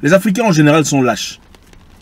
Les Africains en général sont lâches.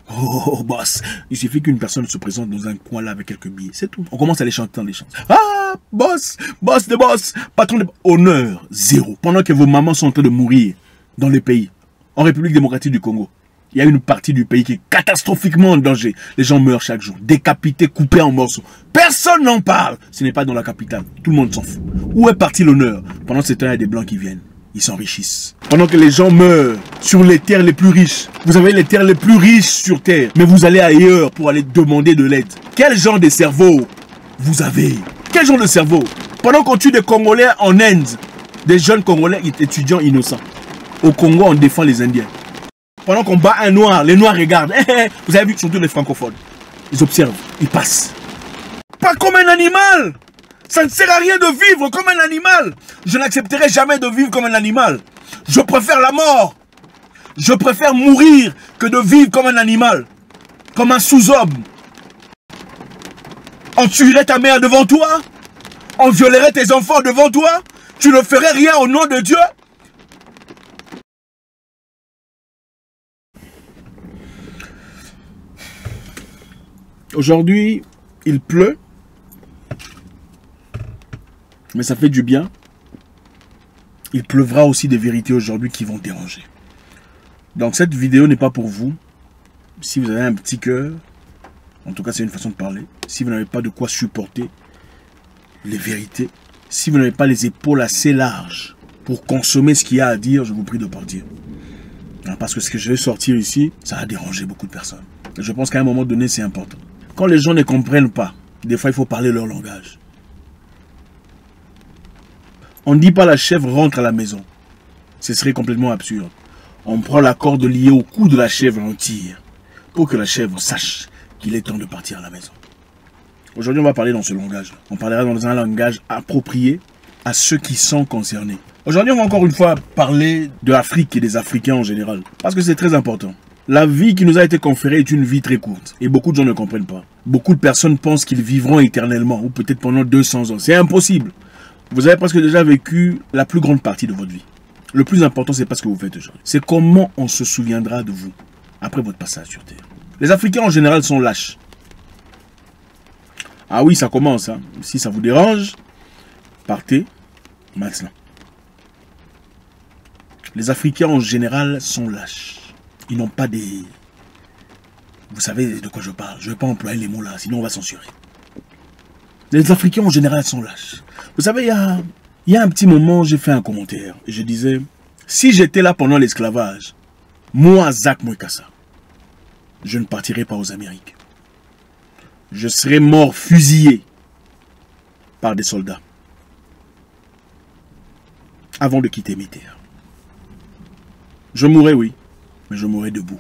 Oh, boss, il suffit qu'une personne se présente dans un coin là avec quelques billets, c'est tout. On commence à les chanter dans les chansons. Ah, boss, boss de boss, patron de... Honneur, zéro. Pendant que vos mamans sont en train de mourir dans les pays, en République démocratique du Congo, il y a une partie du pays qui est catastrophiquement en danger. Les gens meurent chaque jour, décapités, coupés en morceaux. Personne n'en parle. Ce n'est pas dans la capitale. Tout le monde s'en fout. Où est parti l'honneur? Pendant ce temps, il y a des blancs qui viennent. Ils s'enrichissent. Pendant que les gens meurent sur les terres les plus riches. Vous avez les terres les plus riches sur terre. Mais vous allez ailleurs pour aller demander de l'aide. Quel genre de cerveau vous avez? Quel genre de cerveau? Pendant qu'on tue des Congolais en Inde, des jeunes Congolais étudiants innocents. Au Congo, on défend les Indiens. Pendant qu'on bat un noir, les noirs regardent. Vous avez vu, surtout les francophones. Ils observent, ils passent. Pas comme un animal! Ça ne sert à rien de vivre comme un animal. Je n'accepterai jamais de vivre comme un animal. Je préfère la mort. Je préfère mourir que de vivre comme un animal. Comme un sous-homme. On tuerait ta mère devant toi. On violerait tes enfants devant toi. Tu ne ferais rien au nom de Dieu. Aujourd'hui, il pleut. Mais ça fait du bien. Il pleuvra aussi des vérités aujourd'hui qui vont déranger. Donc cette vidéo n'est pas pour vous. Si vous avez un petit cœur, en tout cas c'est une façon de parler. Si vous n'avez pas de quoi supporter les vérités, si vous n'avez pas les épaules assez larges pour consommer ce qu'il y a à dire, je vous prie de partir. Parce que ce que je vais sortir ici, ça va déranger beaucoup de personnes. Et je pense qu'à un moment donné, c'est important. Quand les gens ne comprennent pas, des fois il faut parler leur langage. On ne dit pas la chèvre rentre à la maison. Ce serait complètement absurde. On prend la corde liée au cou de la chèvre et on tire. Pour que la chèvre sache qu'il est temps de partir à la maison. Aujourd'hui, on va parler dans ce langage. On parlera dans un langage approprié à ceux qui sont concernés. Aujourd'hui, on va encore une fois parler de l'Afrique et des Africains en général. Parce que c'est très important. La vie qui nous a été conférée est une vie très courte. Et beaucoup de gens ne comprennent pas. Beaucoup de personnes pensent qu'ils vivront éternellement. Ou peut-être pendant 200 ans. C'est impossible. Vous avez presque déjà vécu la plus grande partie de votre vie. Le plus important, c'est pas ce que vous faites aujourd'hui. C'est comment on se souviendra de vous après votre passage sur Terre. Les Africains en général sont lâches. Ah oui, ça commence. Hein. Si ça vous dérange, partez maintenant. Les Africains en général sont lâches. Ils n'ont pas des... Vous savez de quoi je parle. Je ne vais pas employer les mots là, sinon on va censurer. Les Africains en général sont lâches. Vous savez, il y a un petit moment, j'ai fait un commentaire. Et je disais, si j'étais là pendant l'esclavage, moi, Zach Mwekassa, je ne partirais pas aux Amériques. Je serais mort fusillé par des soldats avant de quitter mes terres. Je mourrais, oui, mais je mourrais debout.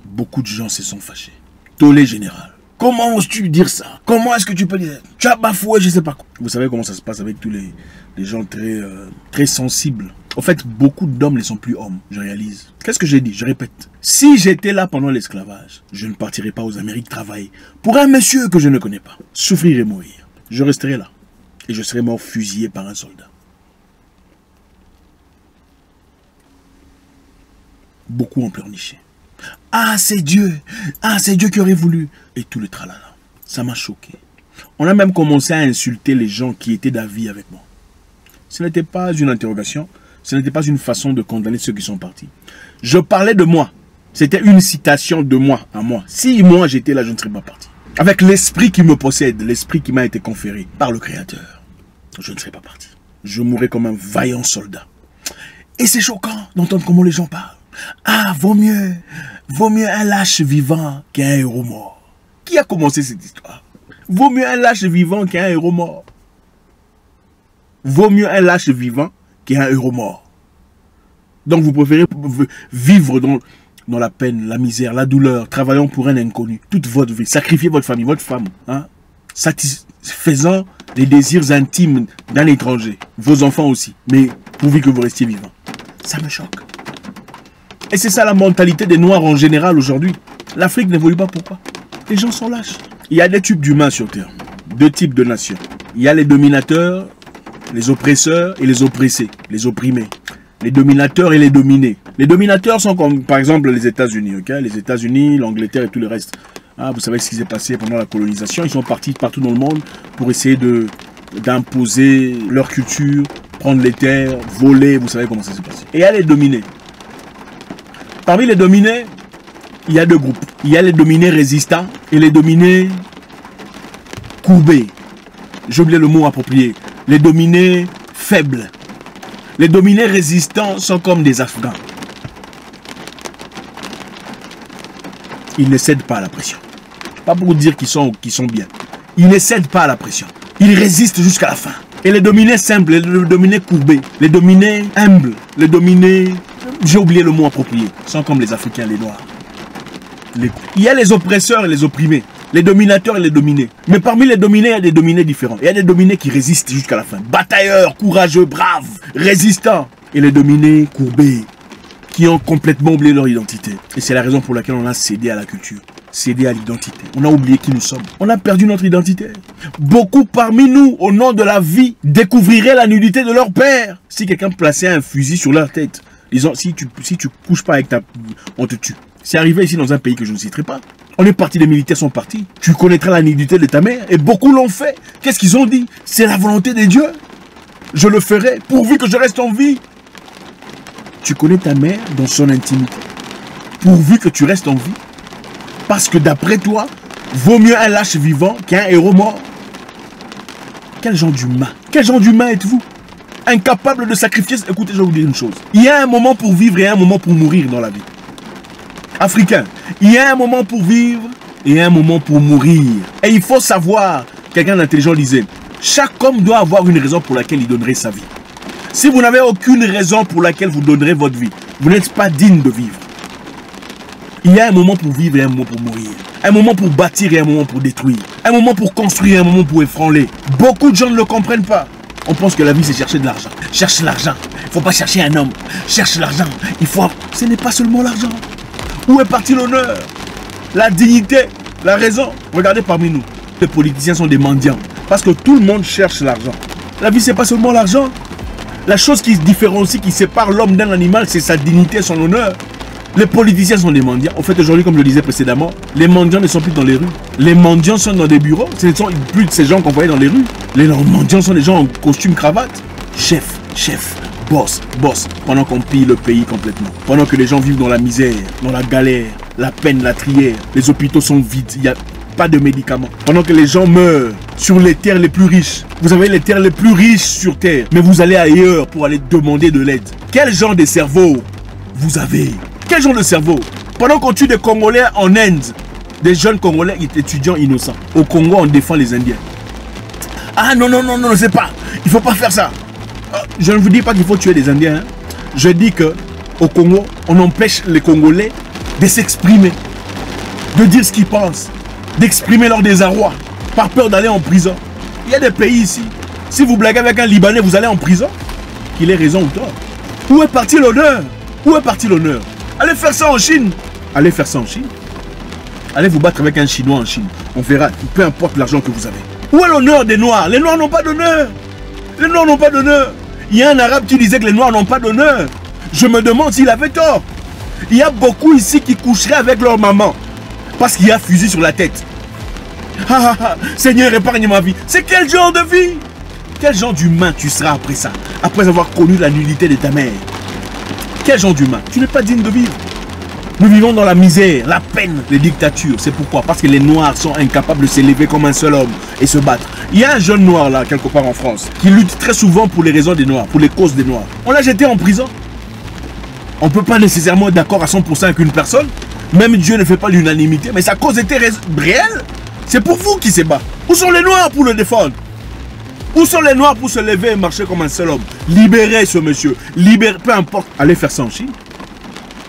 Beaucoup de gens se sont fâchés. Tollé général. Comment oses-tu dire ça? Comment est-ce que tu peux dire? Tu as bafoué, je sais pas quoi. Vous savez comment ça se passe avec tous les gens très sensibles. En fait, beaucoup d'hommes ne sont plus hommes, je réalise. Qu'est-ce que j'ai dit? Je répète. Si j'étais là pendant l'esclavage, je ne partirais pas aux Amériques travailler pour un monsieur que je ne connais pas. Souffrir et mourir. Je resterais là. Et je serais mort fusillé par un soldat. Beaucoup ont pleurniché. Ah, c'est Dieu! Ah, c'est Dieu qui aurait voulu! Et tout le tralala. Ça m'a choqué. On a même commencé à insulter les gens qui étaient d'avis avec moi. Ce n'était pas une interrogation. Ce n'était pas une façon de condamner ceux qui sont partis. Je parlais de moi. C'était une citation de moi, à moi. Si moi j'étais là, je ne serais pas parti. Avec l'esprit qui me possède, l'esprit qui m'a été conféré par le Créateur, je ne serais pas parti. Je mourrais comme un vaillant soldat. Et c'est choquant d'entendre comment les gens parlent. Ah, vaut mieux un lâche vivant qu'un héros mort. Qui a commencé cette histoire? Vaut mieux un lâche vivant qu'un héros mort. Vaut mieux un lâche vivant qu'un héros mort. Donc vous préférez vivre dans la peine, la misère, la douleur, travaillant pour un inconnu, toute votre vie, sacrifier votre famille, votre femme, hein, satisfaisant les désirs intimes d'un étranger, vos enfants aussi, mais pourvu que vous restiez vivant. Ça me choque. Et c'est ça la mentalité des Noirs en général aujourd'hui. L'Afrique n'évolue pas, pourquoi? Les gens sont lâches. Il y a des types d'humains sur Terre, deux types de nations. Il y a les dominateurs, les oppresseurs et les oppressés, les opprimés. Les dominateurs et les dominés. Les dominateurs sont comme, par exemple, les États-Unis, ok? Les États-Unis, l'Angleterre et tout le reste. Ah, vous savez ce qui s'est passé pendant la colonisation. Ils sont partis partout dans le monde pour essayer d'imposer leur culture, prendre les terres, voler. Vous savez comment ça s'est passé. Et il y a les dominés. Parmi les dominés, il y a deux groupes. Il y a les dominés résistants et les dominés courbés. J'ai oublié le mot approprié. Les dominés faibles. Les dominés résistants sont comme des Afghans. Ils ne cèdent pas à la pression. Pas pour dire qu'ils sont bien. Ils ne cèdent pas à la pression. Ils résistent jusqu'à la fin. Et les dominés simples, les dominés courbés, les dominés humbles, les dominés... J'ai oublié le mot approprié. Sont comme les Africains, les Noirs. Il y a les oppresseurs et les opprimés. Les dominateurs et les dominés. Mais parmi les dominés, il y a des dominés différents. Il y a des dominés qui résistent jusqu'à la fin. Batailleurs, courageux, braves, résistants. Et les dominés courbés, qui ont complètement oublié leur identité. Et c'est la raison pour laquelle on a cédé à la culture. Cédé à l'identité. On a oublié qui nous sommes. On a perdu notre identité. Beaucoup parmi nous, au nom de la vie, découvriraient la nudité de leur père. Si quelqu'un plaçait un fusil sur leur tête, disant, si tu couches pas avec ta... on te tue. C'est arrivé ici dans un pays que je ne citerai pas. On est parti, les militaires sont partis. Tu connaîtras la nudité de ta mère. Et beaucoup l'ont fait. Qu'est-ce qu'ils ont dit? C'est la volonté de Dieu. Je le ferai pourvu que je reste en vie. Tu connais ta mère dans son intimité. Pourvu que tu restes en vie. Parce que d'après toi, vaut mieux un lâche vivant qu'un héros mort. Quel genre d'humain? Quel genre d'humain êtes-vous? Incapable de sacrifier. Écoutez, je vais vous dire une chose. Il y a un moment pour vivre et un moment pour mourir dans la vie. Africain, il y a un moment pour vivre et un moment pour mourir. Et il faut savoir, quelqu'un d'intelligent disait, chaque homme doit avoir une raison pour laquelle il donnerait sa vie. Si vous n'avez aucune raison pour laquelle vous donnerez votre vie, vous n'êtes pas digne de vivre. Il y a un moment pour vivre et un moment pour mourir. Un moment pour bâtir et un moment pour détruire. Un moment pour construire et un moment pour ébranler. Beaucoup de gens ne le comprennent pas. On pense que la vie c'est chercher de l'argent. Cherche l'argent. Il ne faut pas chercher un homme. Cherche l'argent. Il faut... Ce n'est pas seulement l'argent. Où est parti l'honneur? La dignité? La raison? Regardez parmi nous. Les politiciens sont des mendiants. Parce que tout le monde cherche l'argent. La vie, c'est pas seulement l'argent. La chose qui se différencie, qui sépare l'homme d'un animal, c'est sa dignité, son honneur. Les politiciens sont des mendiants. En fait, aujourd'hui, comme je le disais précédemment, les mendiants ne sont plus dans les rues. Les mendiants sont dans des bureaux. Ce ne sont plus de ces gens qu'on voyait dans les rues. Les mendiants sont des gens en costume cravate. Chef, chef. Boss, boss, pendant qu'on pille le pays complètement. Pendant que les gens vivent dans la misère, dans la galère, la peine, la trière. Les hôpitaux sont vides, il n'y a pas de médicaments. Pendant que les gens meurent sur les terres les plus riches. Vous avez les terres les plus riches sur terre, mais vous allez ailleurs pour aller demander de l'aide. Quel genre de cerveau vous avez? Quel genre de cerveau? Pendant qu'on tue des Congolais en Inde, des jeunes Congolais étudiants innocents. Au Congo, on défend les Indiens. Ah non, non, non, non, c'est pas. Il ne faut pas faire ça. Je ne vous dis pas qu'il faut tuer des Indiens. Hein. Je dis qu'au Congo, on empêche les Congolais de s'exprimer, de dire ce qu'ils pensent, d'exprimer leur désarroi, par peur d'aller en prison. Il y a des pays ici. Si vous blaguez avec un Libanais, vous allez en prison. Qu'il ait raison ou tort. Où est parti l'honneur? Où est parti l'honneur? Allez faire ça en Chine. Allez faire ça en Chine. Allez vous battre avec un Chinois en Chine. On verra, peu importe l'argent que vous avez. Où est l'honneur des Noirs? Les Noirs n'ont pas d'honneur. Les Noirs n'ont pas d'honneur. Il y a un Arabe qui disait que les Noirs n'ont pas d'honneur. Je me demande s'il avait tort. Il y a beaucoup ici qui coucheraient avec leur maman parce qu'il y a fusil sur la tête. Ah, ah, ah, Seigneur, épargne ma vie. C'est quel genre de vie? Quel genre d'humain tu seras après ça? Après avoir connu la nullité de ta mère? Quel genre d'humain? Tu n'es pas digne de vivre. Nous vivons dans la misère, la peine, les dictatures. C'est pourquoi? Parce que les Noirs sont incapables de s'élever comme un seul homme et se battre. Il y a un jeune Noir là, quelque part en France, qui lutte très souvent pour les raisons des Noirs, pour les causes des Noirs. On l'a jeté en prison. On ne peut pas nécessairement être d'accord à 100% avec une personne. Même Dieu ne fait pas l'unanimité, mais sa cause était réelle. C'est pour vous qui se bat. Où sont les Noirs pour le défendre? Où sont les Noirs pour se lever et marcher comme un seul homme? Libérez ce monsieur. Libérez, peu importe. Allez faire ça en Chine.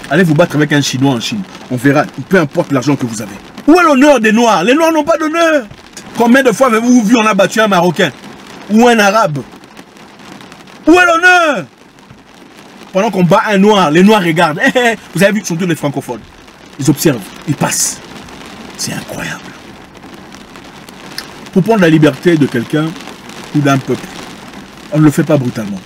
Allez vous battre avec un Chinois en Chine. On verra, peu importe l'argent que vous avez. Où est l'honneur des Noirs? Les Noirs n'ont pas d'honneur. Combien de fois avez-vous vu on a battu un Marocain? Ou un Arabe? Où est l'honneur? Pendant qu'on bat un Noir, les Noirs regardent. Vous avez vu, surtout les francophones. Ils observent, ils passent. C'est incroyable. Pour prendre la liberté de quelqu'un ou d'un peuple, on ne le fait pas brutalement.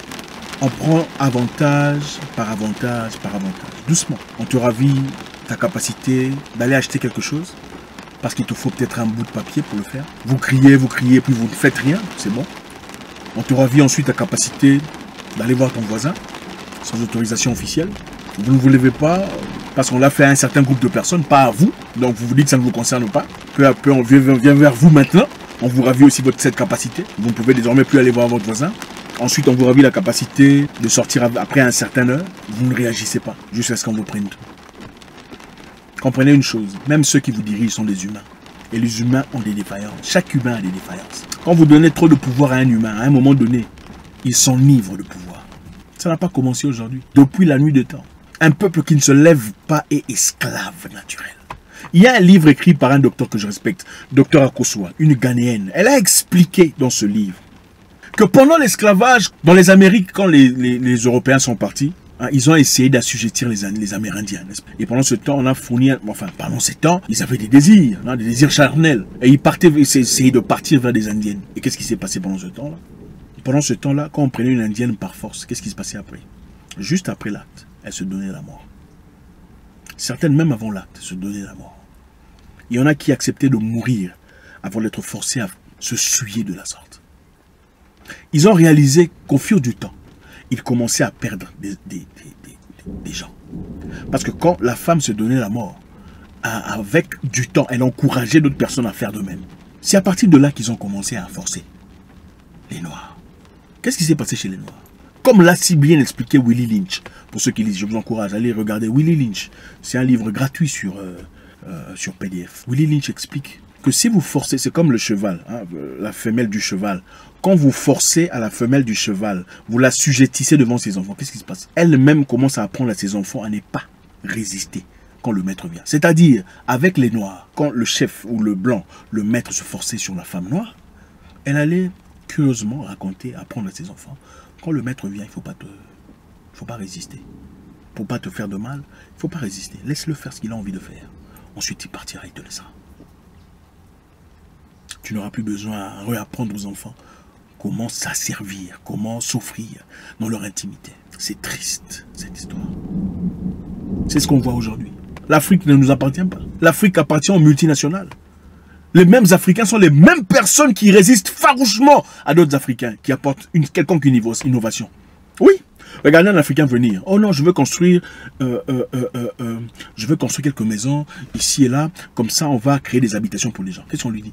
On prend avantage par avantage par avantage. Doucement. On te ravit ta capacité d'aller acheter quelque chose parce qu'il te faut peut-être un bout de papier pour le faire. Vous criez, puis vous ne faites rien. C'est bon. On te ravit ensuite ta capacité d'aller voir ton voisin sans autorisation officielle. Vous ne vous levez pas parce qu'on l'a fait à un certain groupe de personnes, pas à vous. Donc vous vous dites que ça ne vous concerne pas. Peu à peu, on vient vers vous maintenant. On vous ravit aussi cette capacité. Vous ne pouvez désormais plus aller voir votre voisin. Ensuite, on vous ravit la capacité de sortir après un certain heure. Vous ne réagissez pas jusqu'à ce qu'on vous prenne. Comprenez une chose, même ceux qui vous dirigent sont des humains. Et les humains ont des défaillances. Chaque humain a des défaillances. Quand vous donnez trop de pouvoir à un humain, à un moment donné, il s'enivre de pouvoir. Ça n'a pas commencé aujourd'hui. Depuis la nuit des temps. Un peuple qui ne se lève pas est esclave naturel. Il y a un livre écrit par un docteur que je respecte, docteur Akosua, une Ghanéenne. Elle a expliqué dans ce livre que pendant l'esclavage, dans les Amériques, quand les Européens sont partis, hein, ils ont essayé d'assujettir les Amérindiens. Et pendant ce temps, on a fourni, enfin, pendant ce temps, ils avaient des désirs charnels. Et ils essayaient de partir vers des Indiennes. Et qu'est-ce qui s'est passé pendant ce temps-là? Pendant ce temps-là, quand on prenait une Indienne par force, qu'est-ce qui se passait après? Juste après l'acte, elle se donnait la mort. Certaines, même avant l'acte, se donnaient la mort. Il y en a qui acceptaient de mourir avant d'être forcés à se souiller de la sorte. Ils ont réalisé qu'au fil du temps, ils commençaient à perdre des gens. Parce que quand la femme se donnait la mort, avec du temps, elle encourageait d'autres personnes à faire de même. C'est à partir de là qu'ils ont commencé à forcer les Noirs. Qu'est-ce qui s'est passé chez les Noirs? Comme l'a si bien expliqué Willie Lynch. Pour ceux qui lisent, je vous encourage à aller regarder Willie Lynch. C'est un livre gratuit sur PDF. Willie Lynch explique que si vous forcez, c'est comme le cheval, hein, la femelle du cheval. Quand vous forcez à la femelle du cheval, vous la sujettissez devant ses enfants, qu'est-ce qui se passe? Elle-même commence à apprendre à ses enfants à ne pas résister quand le maître vient. C'est-à-dire, avec les Noirs, quand le chef ou le blanc, le maître se forçait sur la femme noire, elle allait curieusement raconter, apprendre à ses enfants, quand le maître vient, il ne faut pas résister. Pour pas te faire de mal, il ne faut pas résister. Laisse-le faire ce qu'il a envie de faire. Ensuite, il partira, il te laissera. Tu n'auras plus besoin à réapprendre aux enfants comment s'asservir, comment s'offrir dans leur intimité. C'est triste, cette histoire. C'est ce qu'on voit aujourd'hui. L'Afrique ne nous appartient pas. L'Afrique appartient aux multinationales. Les mêmes Africains sont les mêmes personnes qui résistent farouchement à d'autres Africains qui apportent une quelconque innovation. Oui, regardez un Africain venir. Oh non, je veux construire quelques maisons ici et là. Comme ça, on va créer des habitations pour les gens. Qu'est-ce qu'on lui dit?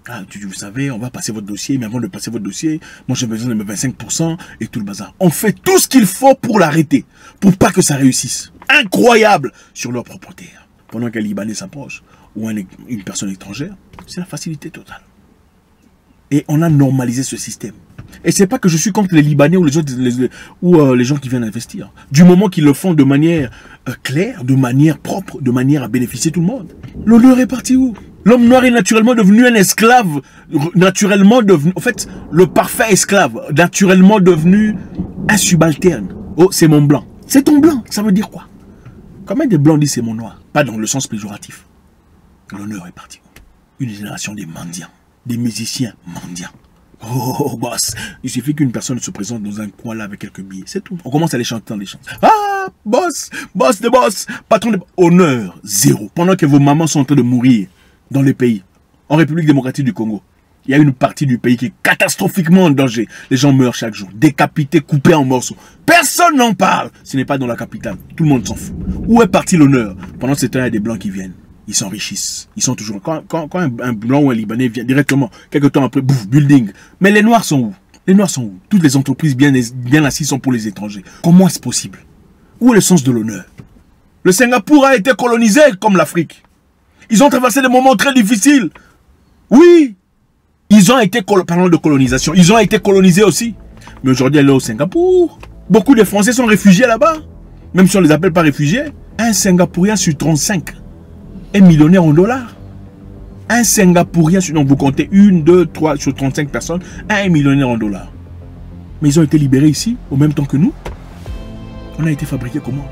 Ah, vous savez, on va passer votre dossier, mais avant de passer votre dossier, moi j'ai besoin de mes 25% et tout le bazar. On fait tout ce qu'il faut pour l'arrêter, pour pas que ça réussisse. Incroyable sur leur propre terre. Pendant qu'un Libanais s'approche, ou une personne étrangère, c'est la facilité totale. Et on a normalisé ce système. Et c'est pas que je suis contre les Libanais ou les autres, les gens qui viennent investir. Du moment qu'ils le font de manière claire, de manière propre, de manière à bénéficier tout le monde. L'honneur est parti où? L'homme noir est naturellement devenu un esclave, naturellement devenu, en fait, le parfait esclave, naturellement devenu un subalterne. Oh, c'est mon blanc. C'est ton blanc, ça veut dire quoi? Combien de blancs disent c'est mon noir? Pas dans le sens péjoratif. L'honneur est parti. Une génération des mendiants, des musiciens mendiants. Oh, boss, il suffit qu'une personne se présente dans un coin là avec quelques billets, c'est tout. On commence à les chanter dans les chansons. Ah, boss, boss de boss, patron de... Honneur, zéro. Pendant que vos mamans sont en train de mourir dans les pays, en République démocratique du Congo, il y a une partie du pays qui est catastrophiquement en danger. Les gens meurent chaque jour, décapités, coupés en morceaux. Personne n'en parle. Ce n'est pas dans la capitale. Tout le monde s'en fout. Où est parti l'honneur? Pendant ce temps, il y a des blancs qui viennent. Ils s'enrichissent. Ils sont toujours... Quand un blanc ou un Libanais vient directement, quelques temps après, bouf, building. Mais les Noirs sont où? Les Noirs sont où? Toutes les entreprises bien assises sont pour les étrangers. Comment est-ce possible? Où est le sens de l'honneur? Le Singapour a été colonisé comme l'Afrique. Ils ont traversé des moments très difficiles. Oui. Ils ont été, parlant de colonisation, ils ont été colonisés aussi. Mais aujourd'hui, elle est au Singapour. Beaucoup de Français sont réfugiés là-bas. Même si on ne les appelle pas réfugiés. Un Singapourien sur 35 est millionnaire en dollars. Un Singapourien, donc vous comptez 1, 2, 3 sur 35 personnes, un est millionnaire en dollars. Mais ils ont été libérés ici, au même temps que nous. On a été fabriqués comment?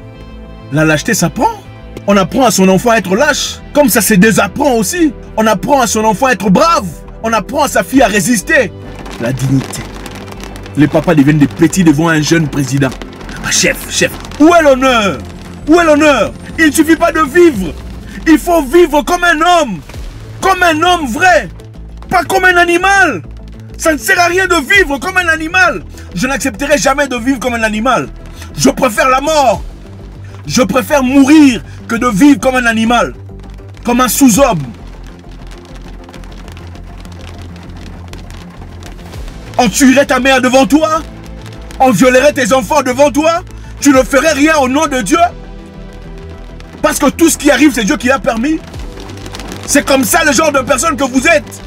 La lâcheté s'apprend. On apprend à son enfant à être lâche. Comme ça se désapprend aussi. On apprend à son enfant à être brave. On apprend à sa fille à résister. La dignité. Les papas deviennent des petits devant un jeune président. Ah, chef, où est l'honneur? Où est l'honneur? Il ne suffit pas de vivre. Il faut vivre comme un homme. Comme un homme vrai. Pas comme un animal. Ça ne sert à rien de vivre comme un animal. Je n'accepterai jamais de vivre comme un animal. Je préfère la mort. Je préfère mourir que de vivre comme un animal. Comme un sous-homme. On tuerait ta mère devant toi. On violerait tes enfants devant toi. Tu ne ferais rien au nom de Dieu. Parce que tout ce qui arrive, c'est Dieu qui l'a permis. C'est comme ça le genre de personne que vous êtes.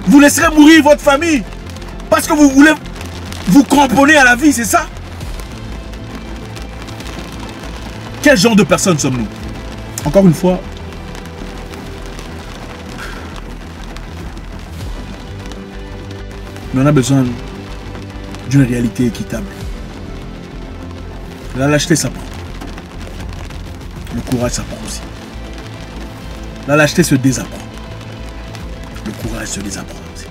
Vous laisserez mourir votre famille. Parce que vous voulez vous cramponner à la vie, c'est ça? Quel genre de personnes sommes-nous? Encore une fois, mais on a besoin d'une réalité équitable. La lâcheté, ça prend. Le courage, ça prend aussi. La lâcheté se désapprend. Le courage se désapprend aussi.